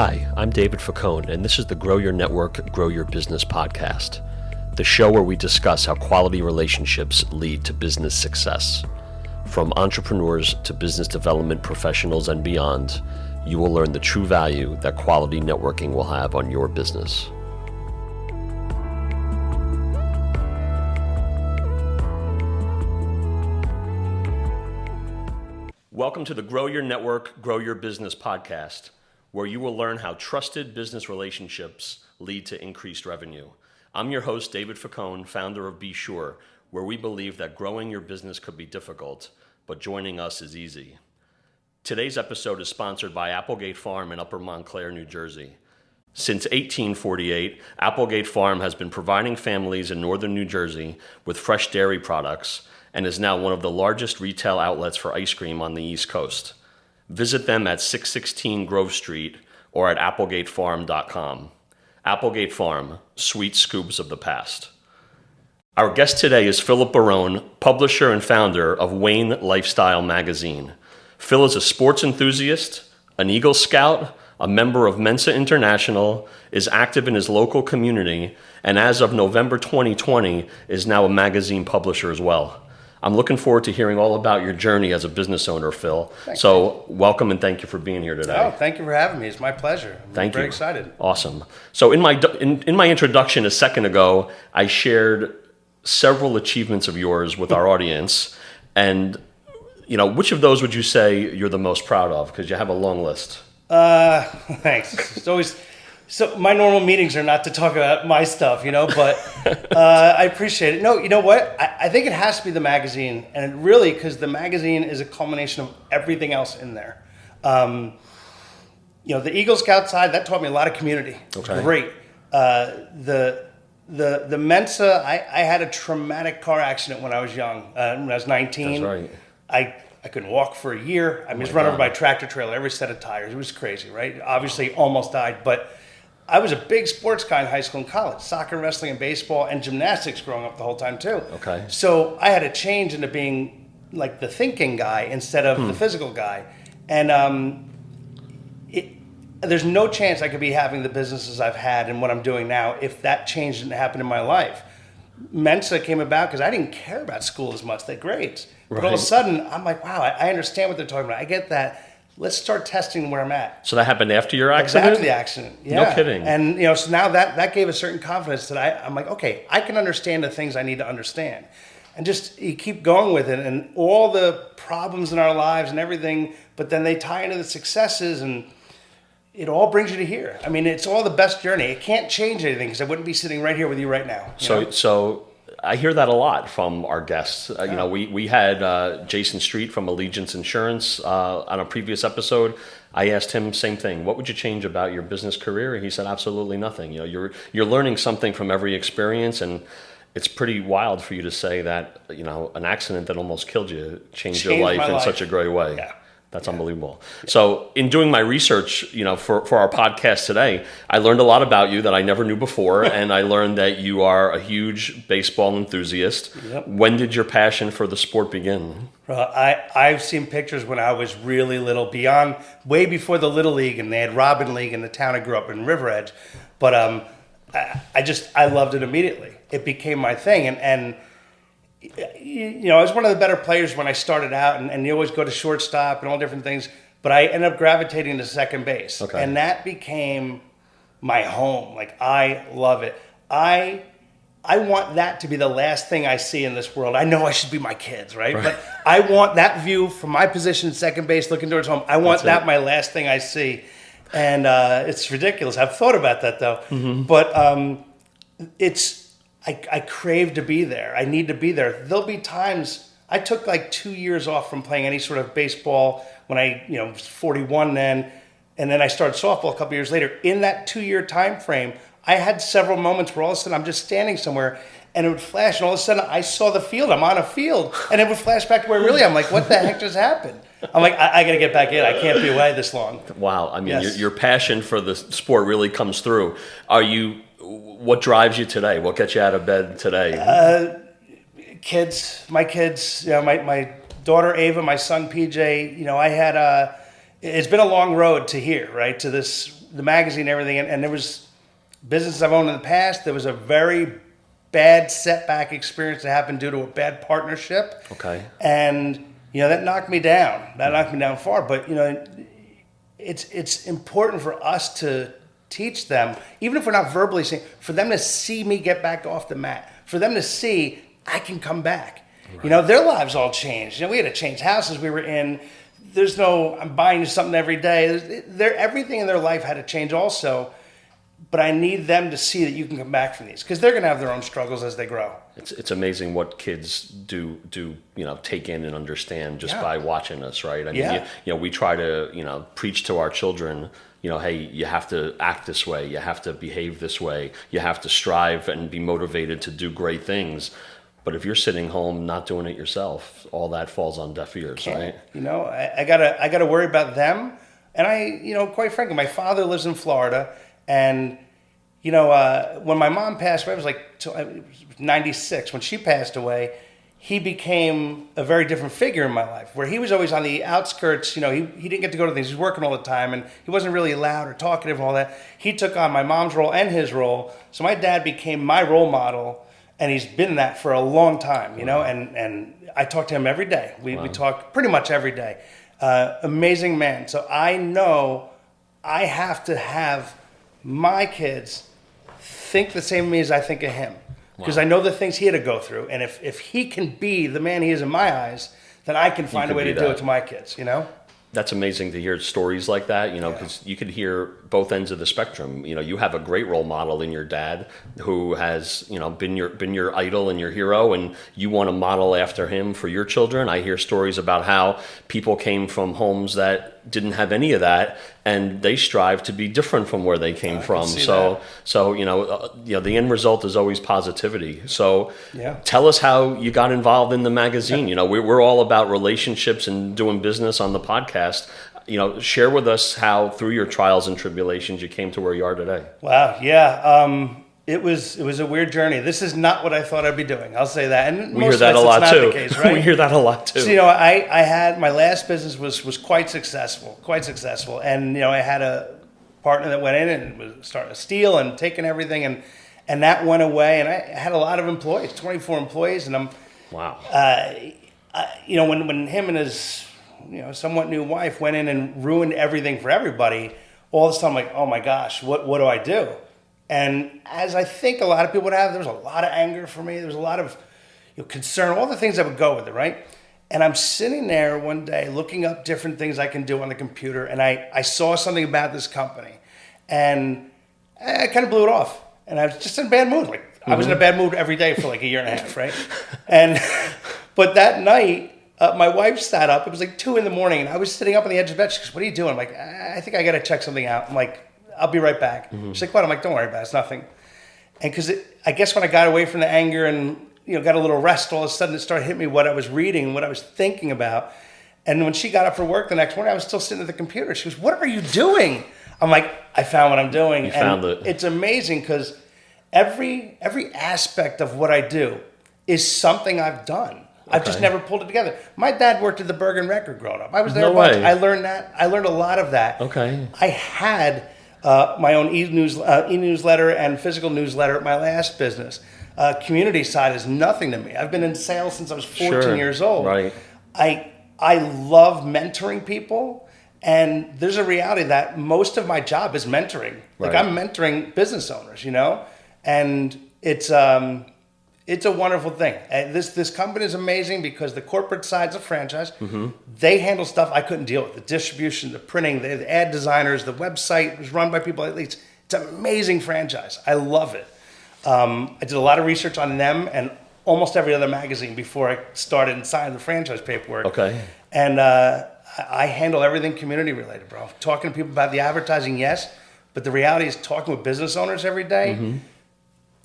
Hi, I'm David Facone, and this is the Grow Your Network, Grow Your Business podcast, the show where we discuss how quality relationships lead to business success. From entrepreneurs to business development professionals and beyond, you will learn the true value that quality networking will have on your business. Welcome to the Grow Your Network, Grow Your Business podcast, where you will learn how trusted business relationships lead to increased revenue. I'm your host, David Facone, founder of Be Sure, where we believe that growing your business could be difficult, but joining us is easy. Today's episode is sponsored by Applegate Farm in Upper Montclair, New Jersey. Since 1848, Applegate Farm has been providing families in northern New Jersey with fresh dairy products and is now one of the largest retail outlets for ice cream on the East Coast. Visit them at 616 Grove Street or at applegatefarm.com. Applegate Farm, sweet scoops of the past. Our guest today is Phillip Barone, publisher and founder of Wayne Lifestyle magazine. Phil is a sports enthusiast, an Eagle Scout, a member of Mensa International, is active in his local community, and as of November 2020, is now a magazine publisher as well. I'm looking forward to hearing all about your journey as a business owner, Phil. Thanks. So welcome and thank you for being here today. Oh, thank you for having me. It's my pleasure. I'm very excited. Awesome. So in my introduction a second ago, I shared several achievements of yours with our audience. And, which of those would you say you're the most proud of? Because you have a long list. Thanks. It's always... So my normal meetings are not to talk about my stuff, but I appreciate it. No, you know what? I think it has to be the magazine, and it really, because the magazine is a culmination of everything else in there. The Eagle Scout side, that taught me a lot of community. Okay. Great. The Mensa, I had a traumatic car accident when I was young, when I was 19. That's right. I couldn't walk for a year. I was run over by a tractor trailer, every set of tires. It was crazy, right? Obviously, almost died, but I was a big sports guy in high school and college, soccer, wrestling, and baseball, and gymnastics growing up the whole time too. Okay. So I had to change into being like the thinking guy instead of the physical guy. And there's no chance I could be having the businesses I've had and what I'm doing now if that change didn't happen in my life. Mensa came about because I didn't care about school as much, the grades. But all of a sudden, I'm like, wow, I understand what they're talking about. I get that. Let's start testing where I'm at. So that happened after your accident? After the accident, yeah. No kidding. And, so now that gave a certain confidence that I'm like, okay, I can understand the things I need to understand. And just, you keep going with it and all the problems in our lives and everything, but then they tie into the successes and it all brings you to here. I mean, it's all the best journey. It can't change anything because I wouldn't be sitting right here with you right now. So I hear that a lot from our guests. We had Jason Street from Allegiance Insurance on a previous episode. I asked him same thing. What would you change about your business career? And he said absolutely nothing. You're learning something from every experience, and it's pretty wild for you to say that an accident that almost killed you changed your life in such a great way. Yeah. That's unbelievable. Yeah. So in doing my research, for our podcast today, I learned a lot about you that I never knew before. And I learned that you are a huge baseball enthusiast. Yep. When did your passion for the sport begin? I've seen pictures when I was really little, way before the Little League, and they had Robin League in the town I grew up in, River Edge. But I loved it immediately. It became my thing. And I was one of the better players when I started out, and you always go to shortstop and all different things, but I ended up gravitating to second base. Okay. And that became my home. Like, I love it. I want that to be the last thing I see in this world. I know I should be my kids, right? But I want that view from my position, second base, looking towards home. I want that my last thing I see. And it's ridiculous. I've thought about that, though. Mm-hmm. But I crave to be there. I need to be there. There'll be times, I took like 2 years off from playing any sort of baseball when I was 41 then, and then I started softball a couple years later. In that 2-year time frame, I had several moments where all of a sudden I'm just standing somewhere and it would flash, and all of a sudden I saw the field. I'm on a field, and it would flash back to where really I'm like, what the heck just happened? I'm like, I got to get back in. I can't be away this long. Wow. I mean, yes. your passion for the sport really comes through. What drives you today? What gets you out of bed today? My kids, my daughter Ava, my son PJ. I had it's been a long road to here, right? To the magazine and everything. And there was businesses I've owned in the past. There was a very bad setback experience that happened due to a bad partnership. Okay. And, that knocked me down. That knocked me down far. But, it's important for us to teach them, even if we're not verbally saying, for them to see me get back off the mat, for them to see I can come back. Right. Their lives all changed. We had to change houses we were in. There's no, I'm buying something every day. Everything in their life had to change also. But I need them to see that you can come back from these, because they're going to have their own struggles as they grow. It's amazing what kids do take in and understand just by watching us, right? I mean, we try to preach to our children, hey, you have to act this way, you have to behave this way, you have to strive and be motivated to do great things. But if you're sitting home not doing it yourself, all that falls on deaf ears, right? I gotta worry about them, and quite frankly, my father lives in Florida. And, when my mom passed away, it was like 96. When she passed away, he became a very different figure in my life, where he was always on the outskirts. He didn't get to go to things. He was working all the time, and he wasn't really loud or talkative and all that. He took on my mom's role and his role. So my dad became my role model, and he's been that for a long time, and I talk to him every day. We talk pretty much every day. Amazing man. So I know I have to have my kids think the same of me as I think of him, because I know the things he had to go through, and if he can be the man he is in my eyes, then I can find a way to do it to my kids. That's amazing to hear stories like that, because you could hear both ends of the spectrum. You have a great role model in your dad who has, been your idol and your hero, and you want to model after him for your children. I hear stories about how people came from homes that didn't have any of that, and they strive to be different from where they came from. So the end result is always positivity. So tell us how you got involved in the magazine. We're all about relationships and doing business on the podcast. Share with us how through your trials and tribulations you came to where you are today. Wow. Yeah. It was a weird journey. This is not what I thought I'd be doing. I'll say that. And we hear that a lot too. Case, right? We hear that a lot too. So, I had my last business was quite successful, and I had a partner that went in and was starting to steal and taking everything, and that went away. And I had a lot of employees, 24 employees, and I'm wow. When him and his somewhat new wife went in and ruined everything for everybody, all of a sudden I'm like, oh my gosh, what do I do? And as I think a lot of people would have, there was a lot of anger for me. There was a lot of concern, all the things that would go with it, right? And I'm sitting there one day looking up different things I can do on the computer, and I saw something about this company, and I kind of blew it off. And I was just in a bad mood. I was in a bad mood every day for like a year and a half, right? But that night, my wife sat up. It was like 2 a.m, and I was sitting up on the edge of the bed. She goes, "What are you doing?" I'm like, "I think I got to check something out." I'm like, "I'll be right back." She's like, "What?" I'm like, "Don't worry about it. It's nothing." And because I guess when I got away from the anger and got a little rest, all of a sudden it started hitting me what I was reading and what I was thinking about. And when she got up for work the next morning, I was still sitting at the computer. She goes, "What are you doing?" I'm like, "I found what I'm doing." You found it. It's amazing because every aspect of what I do is something I've done. I've just never pulled it together. My dad worked at the Bergen Record growing up. I was there a bunch. I learned that. I learned a lot of that. Okay. I had my own e-newsletter and physical newsletter at my last business. Community side is nothing to me. I've been in sales since I was 14 years old. Right. I love mentoring people, and there's a reality that most of my job is mentoring. Like I'm mentoring business owners, and it's a wonderful thing. This company is amazing because the corporate side's a franchise. They handle stuff I couldn't deal with. The distribution, the printing, the ad designers, the website was run by people. It's an amazing franchise. I love it. I did a lot of research on them and almost every other magazine before I started and signed the franchise paperwork. Okay. And I handle everything community related, bro. Talking to people about the advertising, yes. But the reality is talking with business owners every day.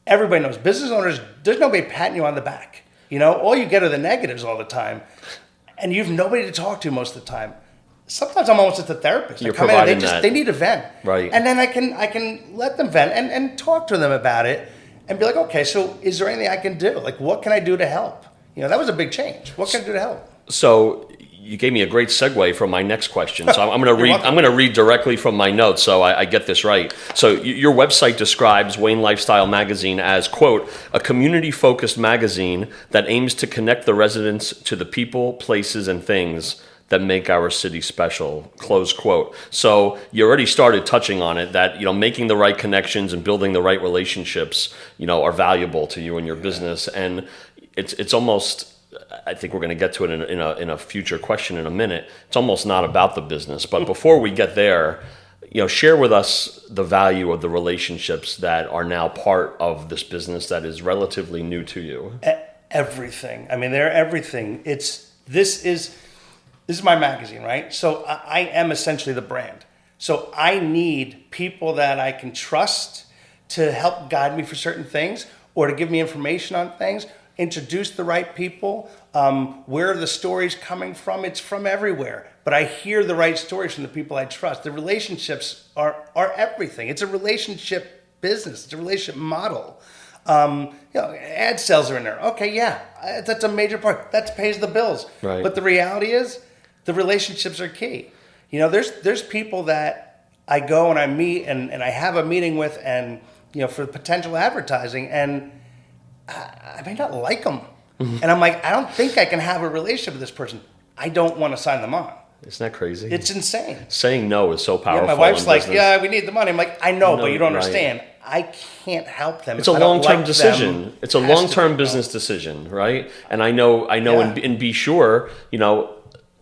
Everybody knows business owners, there's nobody patting you on the back. All you get are the negatives all the time. And you have nobody to talk to most of the time. Sometimes I'm almost at the therapist. You're providing that. They need a vent. Right. And then I can let them vent and talk to them about it and be like, okay, so is there anything I can do? Like, what can I do to help? That was a big change. What can I do to help? So you gave me a great segue from my next question. So I'm going to read. I'm going to read directly from my notes so I get this right. So your website describes Wayne Lifestyle Magazine as, quote, a community-focused magazine that aims to connect the residents to the people, places, and things that make our city special, close quote. So you already started touching on it, that, making the right connections and building the right relationships, are valuable to you and your business. And it's almost, I think we're going to get to it in a future question in a minute. It's almost not about the business. But before we get there, share with us the value of the relationships that are now part of this business that is relatively new to you. Everything. I mean, they're everything. This is my magazine, right? So I am essentially the brand. So I need people that I can trust to help guide me for certain things, or to give me information on things, introduce the right people. Where are the stories coming from? It's from everywhere. But I hear the right stories from the people I trust. The relationships are everything. It's a relationship business. It's a relationship model. Ad sales are in there. Okay, yeah, that's a major part. That pays the bills. Right. But the reality is, the relationships are key. There's people that I go and I meet and I have a meeting with, and for potential advertising, and I may not like them. Mm-hmm. And I'm like, I don't think I can have a relationship with this person. I don't want to sign them on. Isn't that crazy? It's insane. Saying no is so powerful. Yeah, my wife's like, business. yeah, we need the money. I'm like, I know, but you don't right. understand. I can't help them. It's a long-term decision. It's a long-term business decision, right? And I know. Yeah. And be sure,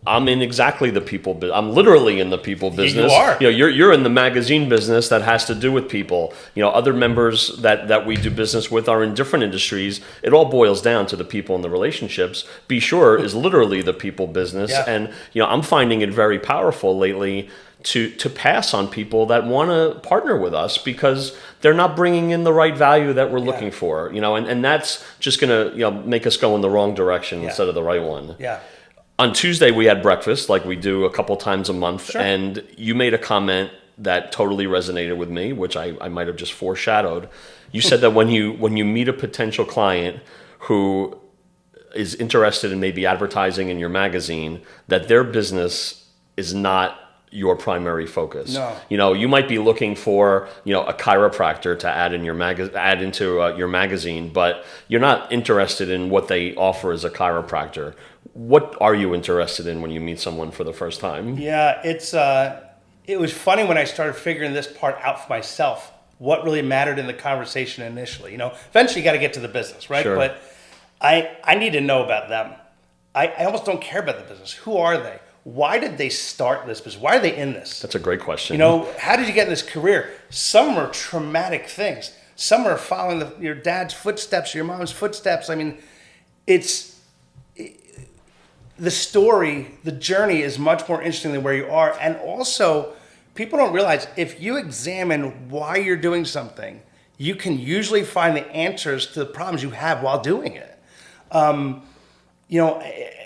I'm in exactly the people. I'm literally in the people business. You are. You're in the magazine business that has to do with people. Other members that we do business with are in different industries. It all boils down to the people and the relationships. Be Sure is literally the people business, yeah. And I'm finding it very powerful lately to pass on people that want to partner with us because they're not bringing in the right value that we're looking for. And that's just gonna make us go in the wrong direction instead of the right one. Yeah. On Tuesday, we had breakfast like we do a couple times a month, Sure. And you made a comment that totally resonated with me, which I might have just foreshadowed. You said that when you meet a potential client who is interested in maybe advertising in your magazine, that their business is not your primary focus. No. You might be looking for, a chiropractor to add in your into your magazine, but you're not interested in what they offer as a chiropractor. What are you interested in when you meet someone for the first time? Yeah, it was funny when I started figuring this part out for myself, what really mattered in the conversation initially. Eventually you got to get to the business, right? Sure. But I need to know about them. I almost don't care about the business. Who are they? Why did they start this business? Why are they in this? That's a great question. How did you get in this career? Some are traumatic things. Some are following your dad's footsteps, your mom's footsteps. I mean, the story, the journey is much more interesting than where you are. And also, people don't realize if you examine why you're doing something, you can usually find the answers to the problems you have while doing it.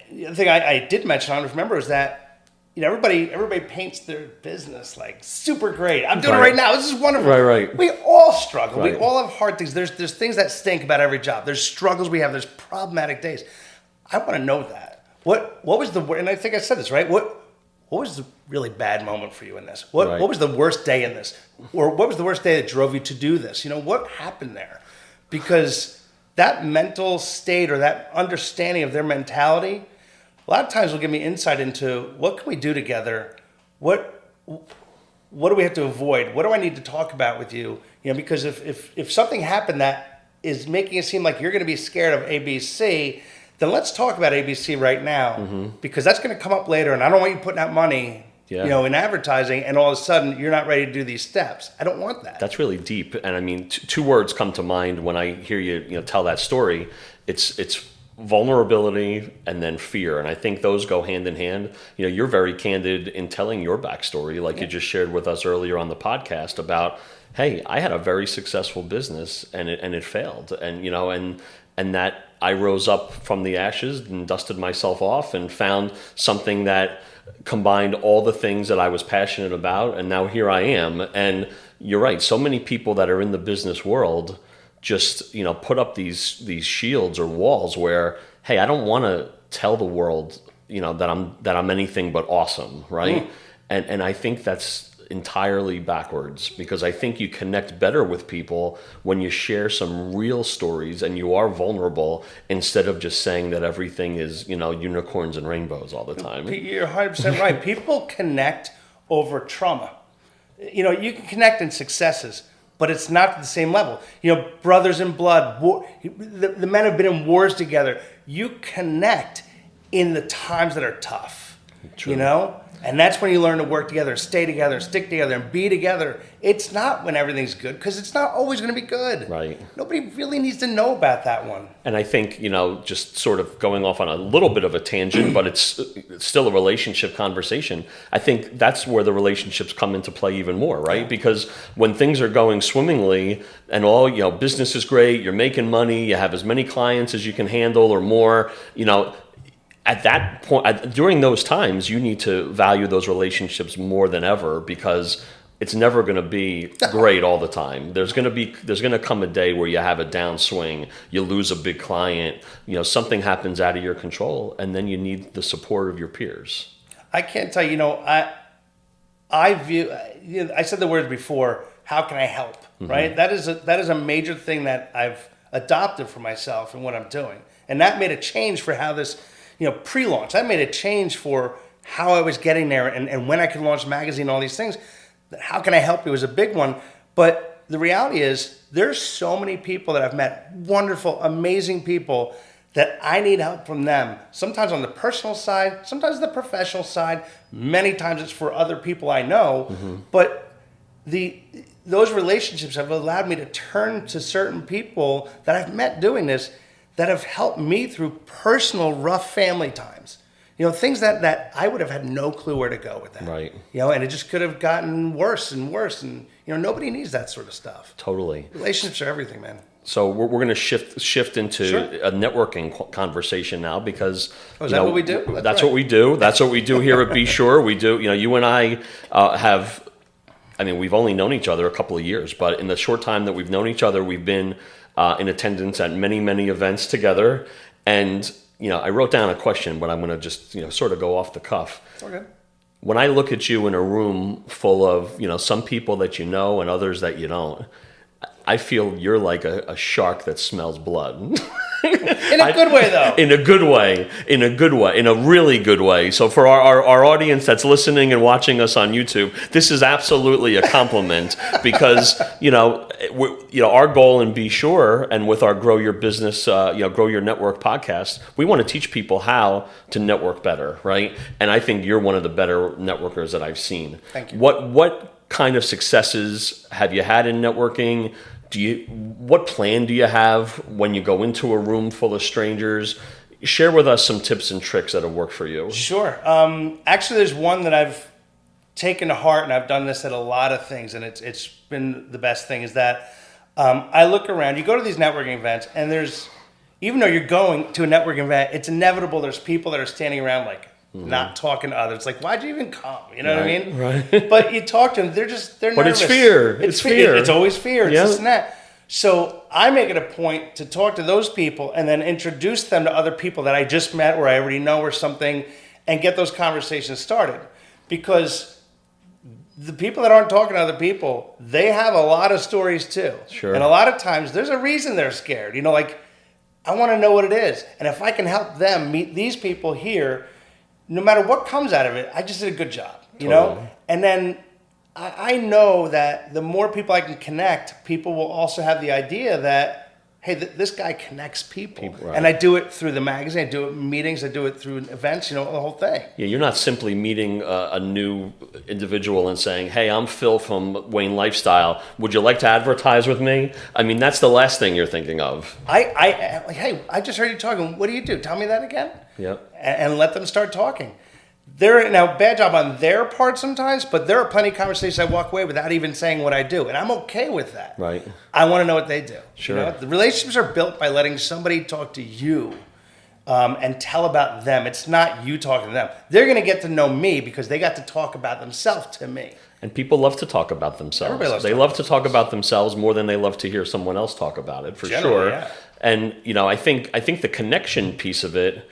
The thing I did mention, I don't remember, is that everybody paints their business like super great. I'm doing it right now. This is wonderful. Right. We all struggle. Right. We all have hard things. There's things that stink about every job. There's struggles we have. There's problematic days. I want to know that. What was and I think I said this, right? What was the really bad moment for you in this? What was the worst day in this? Or what was the worst day that drove you to do this? What happened there? Because that mental state or that understanding of their mentality, a lot of times will give me insight into what can we do together? What do we have to avoid? What do I need to talk about with you? Because if something happened that is making it seem like you're going to be scared of ABC, then let's talk about ABC right now, because that's going to come up later, and I don't want you putting out money, in advertising, and all of a sudden you're not ready to do these steps. I don't want that. That's really deep, and I mean, two words come to mind when I hear you, tell that story. It's vulnerability and then fear, and I think those go hand in hand. You're very candid in telling your backstory, like you just shared with us earlier on the podcast about, hey, I had a very successful business and it failed, and that I rose up from the ashes and dusted myself off and found something that combined all the things that I was passionate about, and now here I am. And you're right, so many people that are in the business world just put up these shields or walls where, hey, I don't want to tell the world that I'm anything but awesome, right? And I think that's entirely backwards, because I think you connect better with people when you share some real stories and you are vulnerable, instead of just saying that everything is, unicorns and rainbows all the time. You're 100% right. People connect over trauma. You can connect in successes, but it's not to the same level. Brothers in blood, the men have been in wars together. You connect in the times that are tough, True. And that's when you learn to work together, stay together, stick together, and be together. It's not when everything's good, because it's not always going to be good. Right. Nobody really needs to know about that one. And I think, just sort of going off on a little bit of a tangent, but it's still a relationship conversation. I think that's where the relationships come into play even more, right? Yeah. Because when things are going swimmingly and all, business is great, you're making money, you have as many clients as you can handle or more, at that point, during those times, you need to value those relationships more than ever, because it's never going to be great all the time. There's going to come a day where you have a downswing, you lose a big client, something happens out of your control, and then you need the support of your peers. I can't tell you, I view, I said the words before, how can I help, right? That is a major thing that I've adopted for myself and what I'm doing. And that made a change for how this, pre-launch. That made a change for how I was getting there and when I could launch a magazine, all these things. How can I help you was a big one. But the reality is, there's so many people that I've met, wonderful, amazing people, that I need help from them. Sometimes on the personal side, sometimes the professional side. Many times it's for other people I know. But those relationships have allowed me to turn to certain people that I've met doing this, that have helped me through personal rough family times. Things that I would have had no clue where to go with that. Right. And it just could have gotten worse and worse. And, nobody needs that sort of stuff. Totally. Relationships are everything, man. So we're going to shift into a networking conversation now, because is that what we do? That's what we do. That's what we do here at Be Sure. We do. You and I have. I mean, we've only known each other a couple of years, but in the short time that we've known each other, we've been in attendance at many, many events together. And I wrote down a question, but I'm going to just sort of go off the cuff. Okay. When I look at you in a room full of some people that and others that you don't, I feel you're like a shark that smells blood. In a good way, though. In a good way. In a really good way. So for our audience that's listening and watching us on YouTube, this is absolutely a compliment, because, our goal in Be Sure, and with our Grow Your Business, Grow Your Network podcast, we want to teach people how to network better, right? And I think you're one of the better networkers that I've seen. Thank you. What kind of successes have you had in networking? What plan do you have when you go into a room full of strangers? Share with us some tips and tricks that have worked for you. Sure. Actually, there's one that I've taken to heart, and I've done this at a lot of things, and it's been the best thing, is that I look around. You go to these networking events, and even though you're going to a networking event, it's inevitable there's people that are standing around like, not talking to others. Like, why'd you even come? You know what I mean? Right. But you talk to them, they're nervous. But it's fear. It's fear. It's always fear. It's this and that. So I make it a point to talk to those people and then introduce them to other people that I just met or I already know or something, and get those conversations started. Because the people that aren't talking to other people, they have a lot of stories too. Sure. And a lot of times there's a reason they're scared. Like, I want to know what it is. And if I can help them meet these people here, no matter what comes out of it, I just did a good job, know? And then I know that the more people I can connect, people will also have the idea that, hey, this guy connects people. Right. And I do it through the magazine, I do it in meetings, I do it through events, the whole thing. Yeah, you're not simply meeting a new individual and saying, hey, I'm Phil from Wayne Lifestyle. Would you like to advertise with me? I mean, that's the last thing you're thinking of. Hey, I just heard you talking. What do you do? Tell me that again. Yep. And let them start talking. Now, bad job on their part sometimes, but there are plenty of conversations I walk away without even saying what I do, and I'm okay with that. Right. I want to know what they do. Sure. The relationships are built by letting somebody talk to you and tell about them. It's not you talking to them. They're going to get to know me because they got to talk about themselves to me. And people love to talk about themselves. They love to talk about themselves more than they love to hear someone else talk about it, for sure. Yeah. And I think the connection piece of it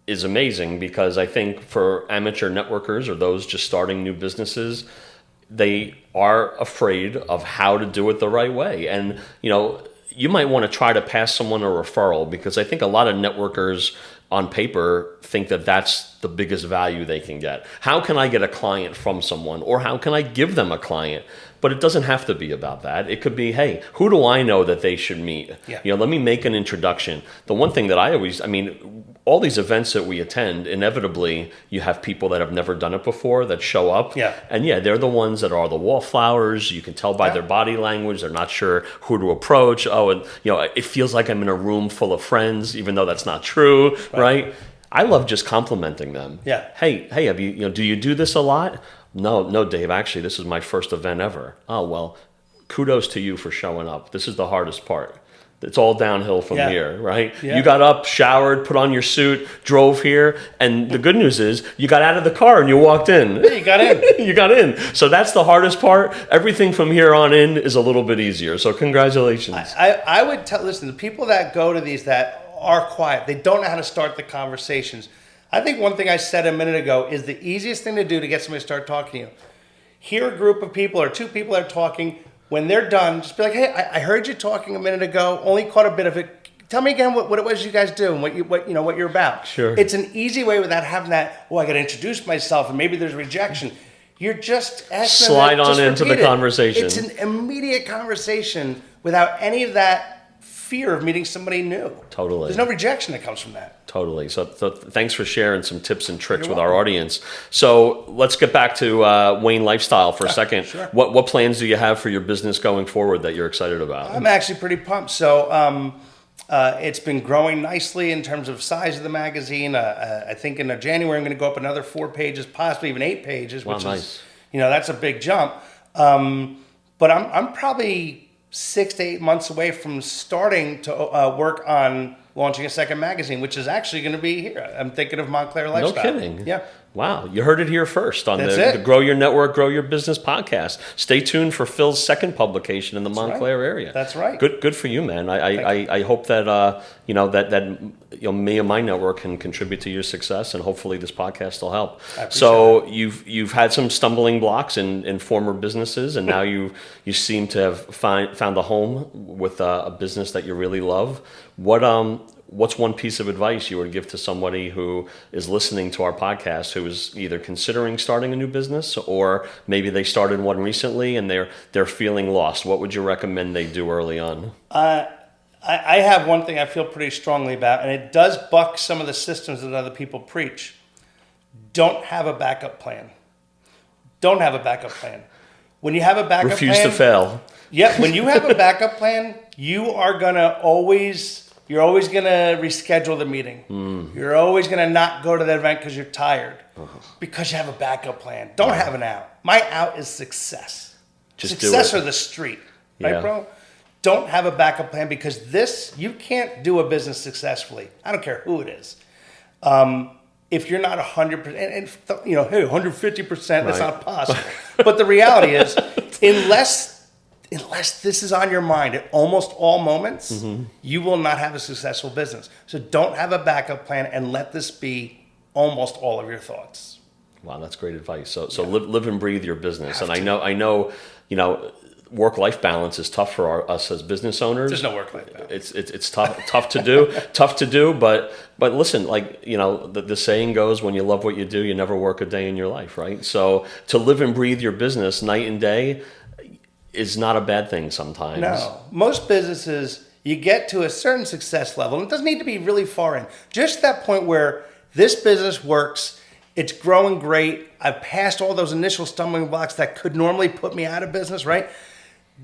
is amazing, because I think for amateur networkers or those just starting new businesses, they are afraid of how to do it the right way. And, you might want to try to pass someone a referral, because I think a lot of networkers on paper think that that's the biggest value they can get. How can I get a client from someone, or how can I give them a client? But it doesn't have to be about that. It could be, hey, who do I know that they should meet? Yeah. Let me make an introduction. The one thing that all these events that we attend, inevitably, you have people that have never done it before that show up. Yeah. And they're the ones that are the wallflowers. You can tell by their body language. They're not sure who to approach. Oh, and, it feels like I'm in a room full of friends, even though that's not true, right? I love just complimenting them. Yeah. Hey, have you, do you do this a lot? No, Dave, actually, this is my first event ever. Oh, well, kudos to you for showing up. This is the hardest part. It's all downhill from here, right? Yeah. You got up, showered, put on your suit, drove here, and the good news is you got out of the car and you walked in. Yeah, you got in. You got in. So that's the hardest part. Everything from here on in is a little bit easier. So congratulations. I would listen, the people that go to these that are quiet, they don't know how to start the conversations. I think one thing I said a minute ago is the easiest thing to do to get somebody to start talking to you. Hear a group of people or two people that are talking. When they're done, just be like, hey, I heard you talking a minute ago, only caught a bit of it. Tell me again what it was you guys do and what you're about. Sure. It's an easy way without having that, I got to introduce myself and maybe there's rejection. You're just asking slide them, on into the conversation. It's an immediate conversation without any of that fear of meeting somebody new. Totally. There's no rejection that comes from that. Totally. So thanks for sharing some tips and tricks with our audience. So let's get back to Wayne Lifestyle for a second. Sure. What plans do you have for your business going forward that you're excited about? I'm actually pretty pumped. So it's been growing nicely in terms of size of the magazine. I think in January I'm going to go up another 4 pages, possibly even 8 pages, which is, that's a big jump. But I'm probably 6 to 8 months away from starting to work on launching a second magazine, which is actually going to be here. I'm thinking of Montclair Lifestyle. No kidding. Yeah. Wow. You heard it here first on the Grow Your Network, Grow Your Business podcast. Stay tuned for Phil's second publication in the Montclair area. That's right. Good for you, man. I hope that me and my network can contribute to your success, and hopefully this podcast will help. So you've had some stumbling blocks in former businesses, and now you seem to have found a home with a business that you really love. What's one piece of advice you would give to somebody who is listening to our podcast, who is either considering starting a new business, or maybe they started one recently and they're feeling lost? What would you recommend they do early on? I have one thing I feel pretty strongly about, and it does buck some of the systems that other people preach. Don't have a backup plan. Don't have a backup plan. When you have a backup plan... Refuse to fail. Yeah, when you have a backup plan, you're always going to reschedule the meeting. You're always going to not go to that event because you're tired. Because you have a backup plan. Don't have an out. My out is success. Success or the street. Right, bro? Don't have a backup plan, because you can't do a business successfully. I don't care who it is. If you're not 100%, and 150%, that's not possible. But the reality is, unless this is on your mind at almost all moments, you will not have a successful business. So don't have a backup plan, and let this be almost all of your thoughts. Wow, that's great advice. So live and breathe your business. And I know, work-life balance is tough for us as business owners. There's no work-life balance. It's tough to do. But listen, the saying goes, when you love what you do, you never work a day in your life, right? So to live and breathe your business night and day is not a bad thing sometimes. No. Most businesses, you get to a certain success level, and it doesn't need to be really far in. Just that point where this business works, it's growing great, I've passed all those initial stumbling blocks that could normally put me out of business, right?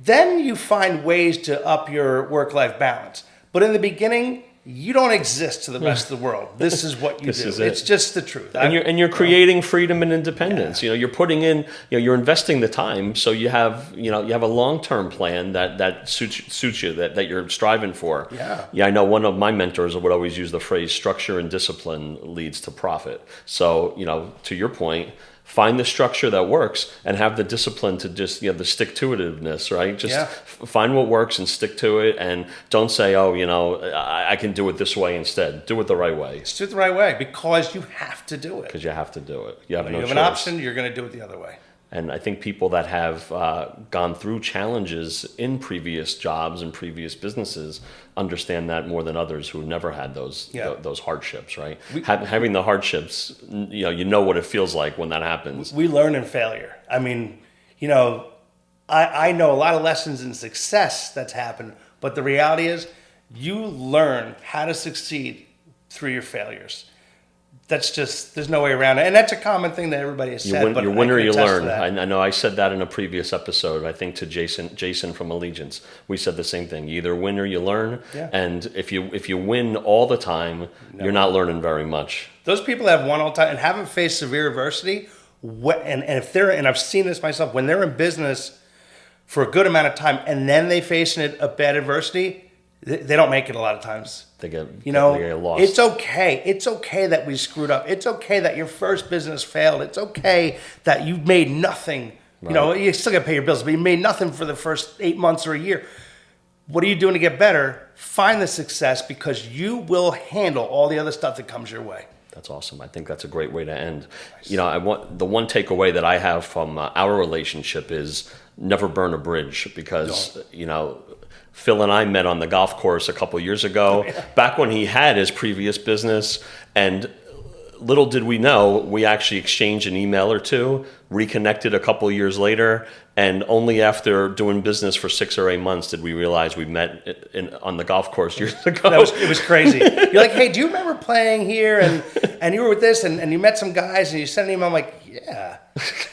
Then you find ways to up your work-life balance. But in the beginning, you don't exist to the rest of the world. This is what you do. It's just the truth. And you're creating freedom and independence. Yeah. You're putting in, you're investing the time, so you have a long-term plan that suits you, that you're striving for. Yeah. Yeah, I know one of my mentors would always use the phrase, structure and discipline leads to profit. So, to your point, Find the structure that works and have the discipline to just, the stick-to-itiveness, right? Just find what works and stick to it, and don't say, oh, I can do it this way instead. Do it the right way. Just do it the right way because you have to do it. Because you have to do it. You have no choice. You have an option, you're going to do it the other way. And I think people that have gone through challenges in previous jobs and previous businesses understand that more than others who never had those hardships, right? Having the hardships, you know what it feels like when that happens. We learn in failure. I mean, I know a lot of lessons in success that's happened, but the reality is you learn how to succeed through your failures. That's just, there's no way around it. And that's a common thing that everybody has said. You win or you learn. I know I said that in a previous episode, I think to Jason from Allegiance. We said the same thing. You either win or you learn. Yeah. And if you win all the time, you're not learning very much. Those people that have won all the time and haven't faced severe adversity, and I've seen this myself, when they're in business for a good amount of time and then they face a bad adversity, they don't make it a lot of times. They get lost. It's okay. It's okay that we screwed up. It's okay that your first business failed. It's okay that you made nothing. Right. You still got to pay your bills, but you made nothing for the first 8 months or a year. What are you doing to get better? Find the success, because you will handle all the other stuff that comes your way. That's awesome. I think that's a great way to end. Nice. I want the one takeaway that I have from our relationship is never burn a bridge, because Phil and I met on the golf course a couple years ago, back when he had his previous business, and little did we know, we actually exchanged an email or two, reconnected a couple years later, and only after doing business for 6 or 8 months did we realize we met on the golf course years ago. It was crazy. You're like, hey, do you remember playing here? And you were with this, and you met some guys, and you sent an email. I'm like, yeah.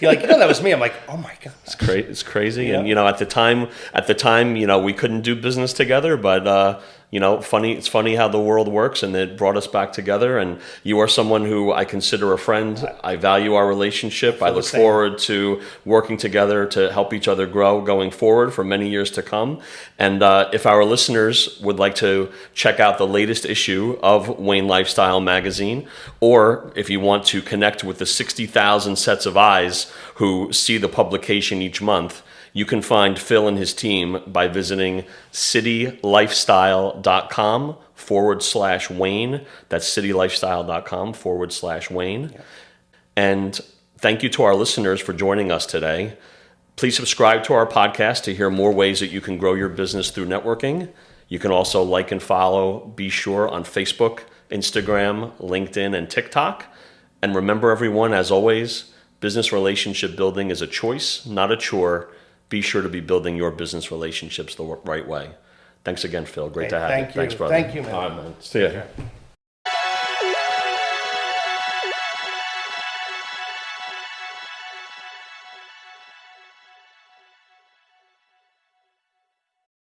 You're like, that was me. I'm like, oh my God. It's crazy. Yeah. And at the time, we couldn't do business together, but it's funny how the world works, and it brought us back together. And you are someone who I consider a friend. I value our relationship. I look forward to working together to help each other grow going forward for many years to come. And if our listeners would like to check out the latest issue of Wayne Lifestyle Magazine, or if you want to connect with the 60,000 sets of eyes who see the publication each month, you can find Phil and his team by visiting citylifestyle.com/Wayne. That's citylifestyle.com/Wayne. Yeah. And thank you to our listeners for joining us today. Please subscribe to our podcast to hear more ways that you can grow your business through networking. You can also like and follow Be Sure on Facebook, Instagram, LinkedIn, and TikTok. And remember, everyone, as always, business relationship building is a choice, not a chore. Be sure to be building your business relationships the right way. Thanks again, Phil. Great to have you. Thanks, brother. Thank you, man. All right, man. See ya.